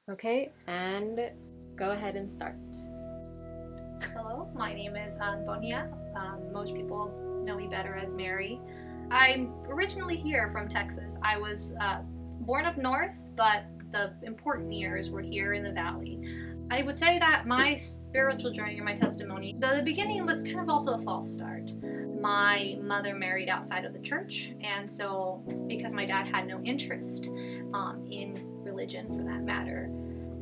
Okay, and go ahead and start. Hello, my name is Antonia. Most people know me better as Mary. I'm originally here from Texas. I was born up north, but the important years were here in the valley. I would say that my spiritual journey or my testimony, the beginning was kind of also a false start. My mother married outside of the church, and so because my dad had no interest in religion for that matter,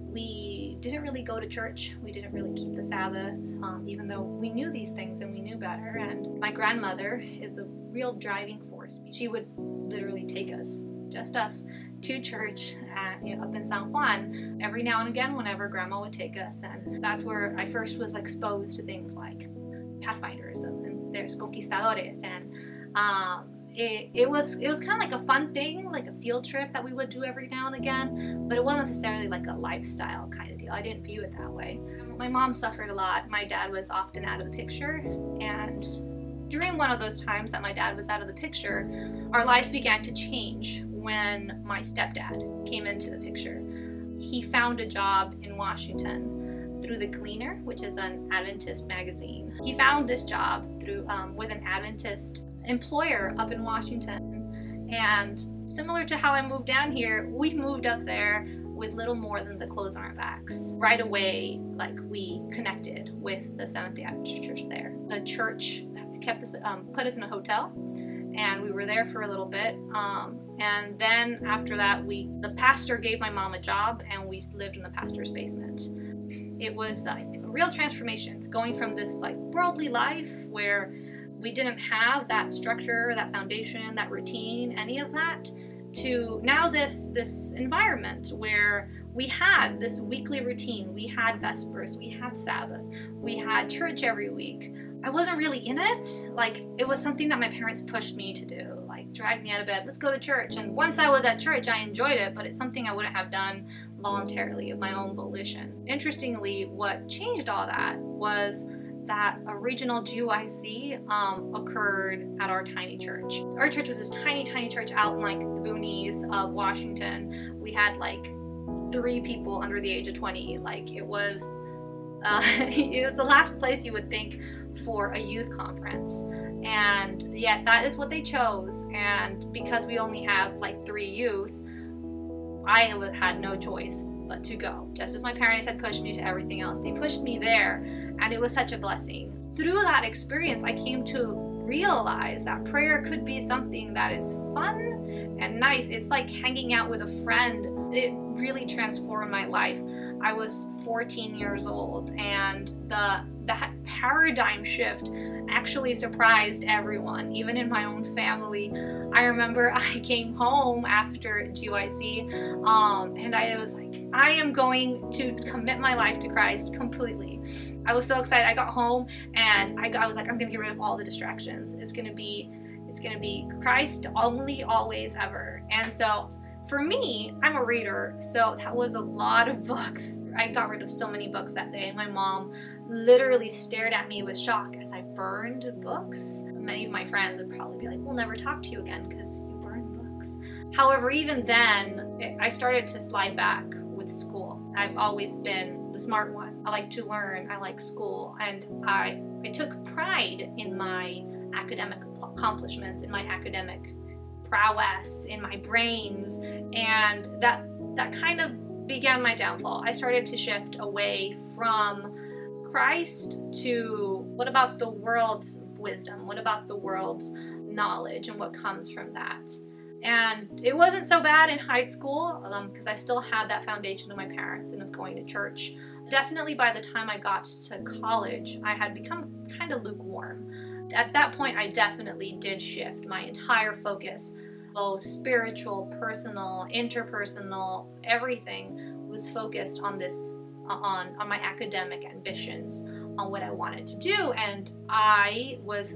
we didn't really go to church. We didn't really keep the Sabbath, even though we knew these things and we knew better. And my grandmother is the real driving force. She would literally take us, just us, to church up in San Juan every now and again whenever grandma would take us. And that's where I first was exposed to things like Pathfinders and there's Conquistadores. And it was kind of like a fun thing, like a field trip that we would do every now and again, but it wasn't necessarily like a lifestyle kind of deal. I didn't view it that way. My mom suffered a lot. My dad was often out of the picture, and during one of those times that my dad was out of the picture, our life began to change when my stepdad came into the picture. He found a job in Washington through The Gleaner, which is an Adventist magazine. He found this job through with an Adventist employer up in Washington, and similar to how I moved down here, we moved up there with little more than the clothes on our backs. Right away, like, we connected with the Seventh-day Adventist Church there. The church kept us, put us in a hotel, and we were there for a little bit. And then after that, the pastor gave my mom a job, and we lived in the pastor's basement. It was like a real transformation, going from this like worldly life where we didn't have that structure, that foundation, that routine, any of that, to now this environment where we had this weekly routine. We had Vespers, we had Sabbath, we had church every week. I wasn't really in it. Like, it was something that my parents pushed me to do, like drag me out of bed, let's go to church. And once I was at church, I enjoyed it, but it's something I wouldn't have done voluntarily of my own volition. Interestingly, what changed all that was that a regional GYC occurred at our tiny church. Our church was this tiny church out in like the boonies of Washington. We had like 3 people under the age of 20. Like, it was it was the last place you would think for a youth conference, and yet that is what they chose. And because we only have like 3 youth, I had no choice but to go. Just as my parents had pushed me to everything else, they pushed me there, and it was such a blessing. Through that experience, I came to realize that prayer could be something that is fun and nice. It's like hanging out with a friend. It really transformed my life. I was 14 years old, and that paradigm shift actually surprised everyone, even in my own family. I remember I came home after GYC, and I was like, I am going to commit my life to Christ completely. I was so excited. I got home, and I was like, I'm gonna get rid of all the distractions. It's gonna be Christ only, always, ever. And so for me, I'm a reader, so that was a lot of books. I got rid of so many books that day. My mom literally stared at me with shock as I burned books. Many of my friends would probably be like, we'll never talk to you again because you burned books. However, even then, I started to slide back with school. I've always been the smart one. I like to learn, I like school, and I took pride in my academic accomplishments, in my academic prowess, in my brains, and that kind of began my downfall. I started to shift away from Christ to, what about the world's wisdom? What about the world's knowledge and what comes from that? And it wasn't so bad in high school because I still had that foundation of my parents and of going to church. Definitely by the time I got to college, I had become kind of lukewarm. At that point, I definitely did shift. My entire focus, both spiritual, personal, interpersonal, everything was focused on this, on my academic ambitions, on what I wanted to do. And I was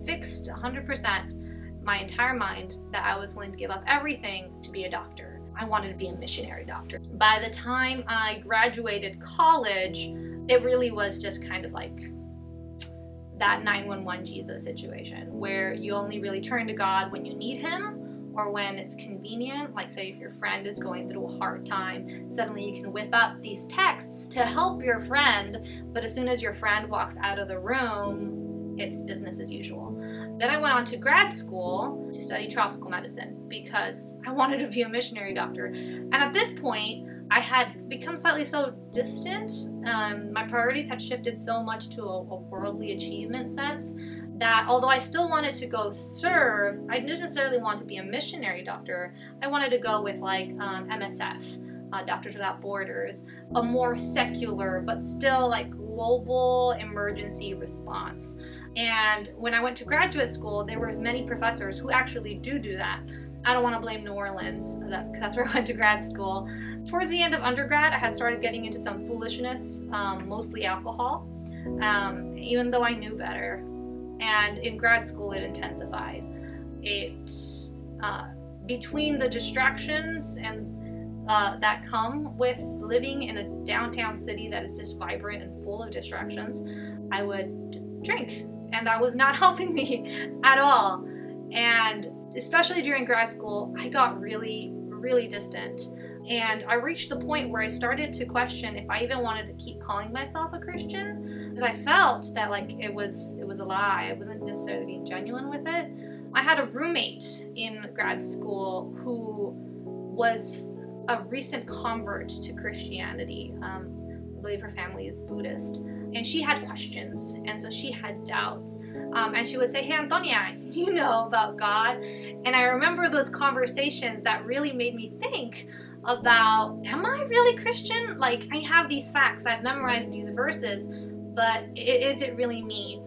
fixed 100%, my entire mind, that I was willing to give up everything to be a doctor. I wanted to be a missionary doctor. By the time I graduated college, it really was just kind of like that 911 Jesus situation, where you only really turn to God when you need Him, or when it's convenient, like say if your friend is going through a hard time, suddenly you can whip up these texts to help your friend, but as soon as your friend walks out of the room, it's business as usual. Then I went on to grad school to study tropical medicine because I wanted to be a missionary doctor. And at this point, I had become slightly so distant. My priorities had shifted so much to a worldly achievement sense that although I still wanted to go serve, I didn't necessarily want to be a missionary doctor. I wanted to go with like MSF, Doctors Without Borders, a more secular but still like global emergency response. And when I went to graduate school, there were many professors who actually do that. I don't want to blame New Orleans, that's where I went to grad school. Towards the end of undergrad, I had started getting into some foolishness, mostly alcohol, even though I knew better. And in grad school, it intensified. Between the distractions and that come with living in a downtown city that is just vibrant and full of distractions, I would drink, and that was not helping me at all. And especially during grad school, I got really, really distant. And I reached the point where I started to question if I even wanted to keep calling myself a Christian, because I felt that like it was a lie. I wasn't necessarily being genuine with it. I had a roommate in grad school who was a recent convert to Christianity. I believe her family is Buddhist. And she had questions, and so she had doubts. And she would say, "Hey, Antonia, you know about God." And I remember those conversations that really made me think about, am I really Christian? Like, I have these facts, I've memorized these verses, but is it really me?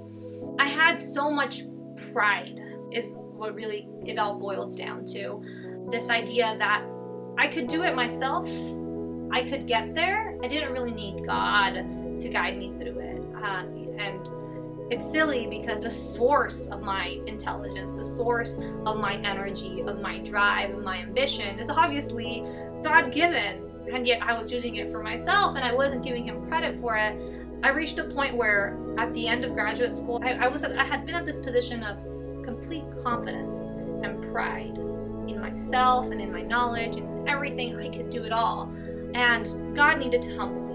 I had so much pride, is what really it all boils down to. This idea that I could do it myself, I could get there, I didn't really need God to guide me through it. And it's silly because the source of my intelligence, the source of my energy, of my drive, of my ambition is obviously God-given, and yet I was using it for myself and I wasn't giving him credit for it. I reached a point where at the end of graduate school, I had been at this position of complete confidence and pride in myself and in my knowledge and everything. I could do it all. And God needed to humble me.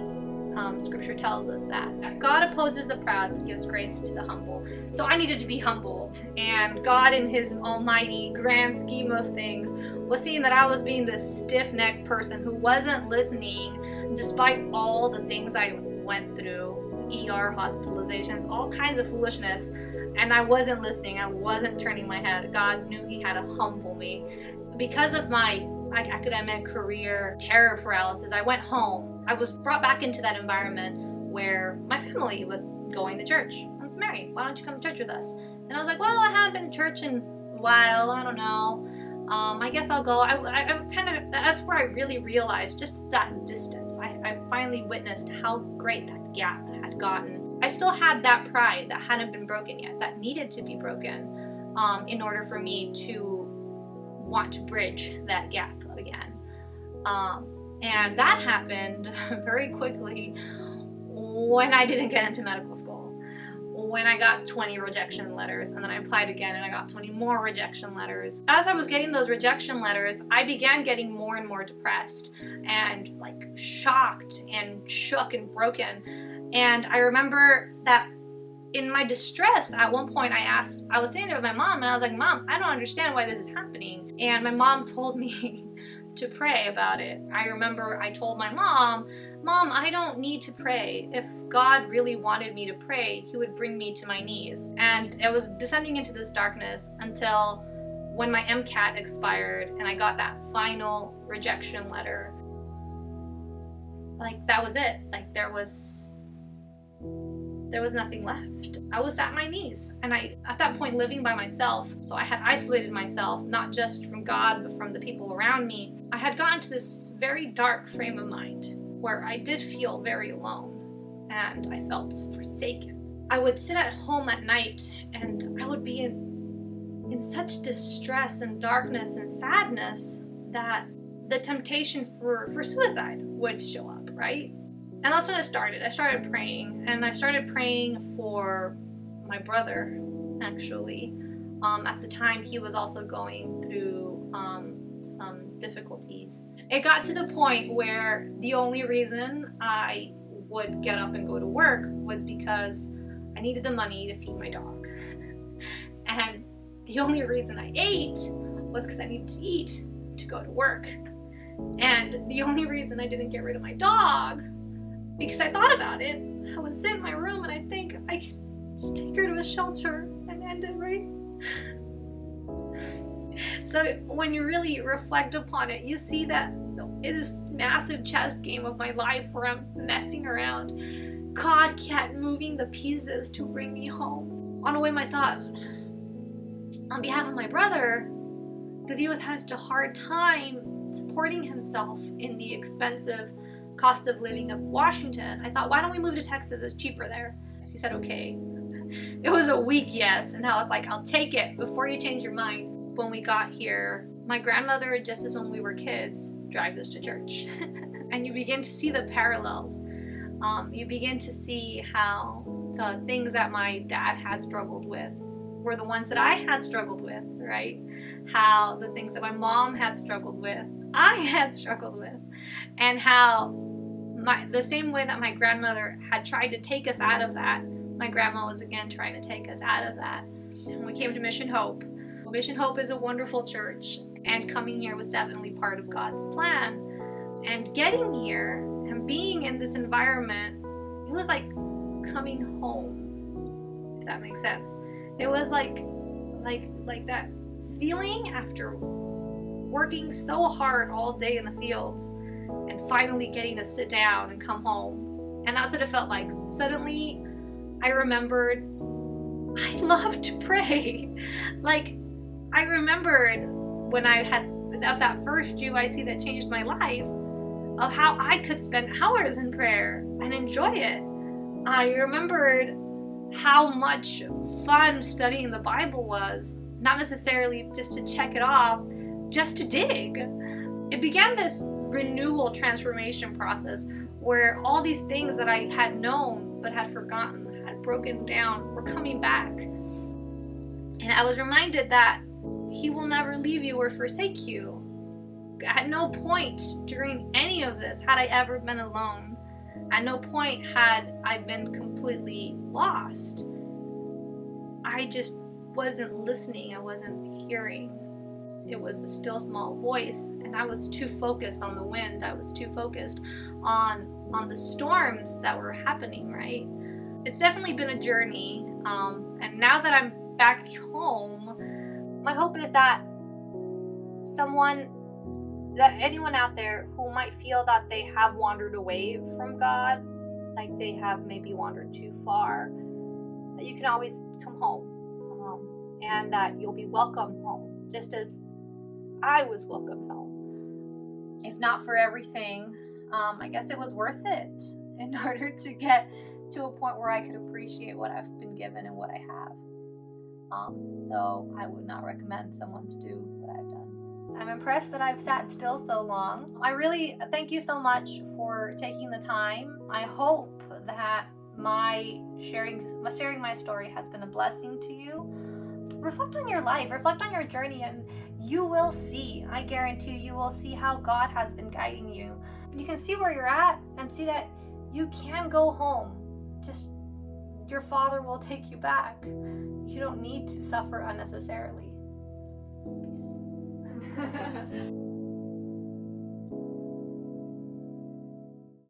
Scripture tells us that God opposes the proud but gives grace to the humble. So I needed to be humbled, and God in his almighty grand scheme of things was seeing that I was being this stiff-necked person who wasn't listening despite all the things I went through, ER hospitalizations, all kinds of foolishness, and I wasn't listening, I wasn't turning my head. God knew he had to humble me. Because of my academic career terror paralysis, I went home. I was brought back into that environment where my family was going to church. I'm Mary, why don't you come to church with us? And I was like, well, I haven't been to church in a while, I don't know. I guess I'll go. That's where I really realized just that distance. I finally witnessed how great that gap had gotten. I still had that pride that hadn't been broken yet, that needed to be broken in order for me to want to bridge that gap again. And that happened very quickly when I didn't get into medical school. When I got 20 rejection letters, and then I applied again and I got 20 more rejection letters. As I was getting those rejection letters, I began getting more and more depressed and like shocked and shook and broken. And I remember that in my distress, at one point I was sitting there with my mom and I was like, "Mom, I don't understand why this is happening." And my mom told me to pray about it. I remember I told my mom, "Mom, I don't need to pray. If God really wanted me to pray, he would bring me to my knees." And it was descending into this darkness until when my MCAT expired and I got that final rejection letter. Like, that was it. Like, there was nothing left. I was at my knees, and I, at that point, living by myself, so I had isolated myself, not just from God, but from the people around me. I had gotten to this very dark frame of mind where I did feel very alone, and I felt forsaken. I would sit at home at night, and I would be in such distress and darkness and sadness that the temptation for suicide would show up, right? And that's when it started. I started praying, and I started praying for my brother, actually. At the time, he was also going through some difficulties. It got to the point where the only reason I would get up and go to work was because I needed the money to feed my dog. And the only reason I ate was because I needed to eat to go to work. And the only reason I didn't get rid of my dog, because I thought about it, I would sit in my room and I think I could just take her to a shelter and end it, right? So when you really reflect upon it, you see that in this massive chess game of my life where I'm messing around, God kept moving the pieces to bring me home. On a whim, I thought, on behalf of my brother, because he was having such a hard time supporting himself in the expensive cost of living of Washington, I thought, why don't we move to Texas? It's cheaper there. He said, okay. It was a weak yes, and I was like, I'll take it before you change your mind. When we got here, my grandmother, just as when we were kids, drives us to church. And you begin to see the parallels. You begin to see how the things that my dad had struggled with were the ones that I had struggled with, right? How the things that my mom had struggled with, I had struggled with. And how the same way that my grandmother had tried to take us out of that, my grandma was again trying to take us out of that. And we came to Mission Hope. Mission Hope is a wonderful church, and coming here was definitely part of God's plan. And getting here and being in this environment, it was like coming home, if that makes sense. It was like that feeling after working so hard all day in the fields and finally getting to sit down and come home. And that's what it felt like. Suddenly, I remembered I love to pray. Like, I remembered when I had, of that first UIC that changed my life, of how I could spend hours in prayer and enjoy it. I remembered how much fun studying the Bible was, not necessarily just to check it off, just to dig. It began this renewal transformation process where all these things that I had known but had forgotten, had broken down, were coming back. And I was reminded that He will never leave you or forsake you. At no point during any of this had I ever been alone. At no point had I been completely lost. I just wasn't listening. I wasn't hearing. It was the still small voice, and I was too focused on the wind. I was too focused on the storms that were happening, right? It's definitely been a journey, and now that I'm back home, my hope is that anyone out there who might feel that they have wandered away from God, like they have maybe wandered too far, that you can always come home, and that you'll be welcome home, just as I was welcomed home. If not for everything, I guess it was worth it in order to get to a point where I could appreciate what I've been given and what I have. Though I would not recommend someone to do what I've done. I'm impressed that I've sat still so long. I really thank you so much for taking the time. I hope that sharing my story has been a blessing to you. Reflect on your life, reflect on your journey, and you will see, I guarantee you will see how God has been guiding you. You can see where you're at and see that you can go home. Just your Father will take you back. You don't need to suffer unnecessarily. Peace.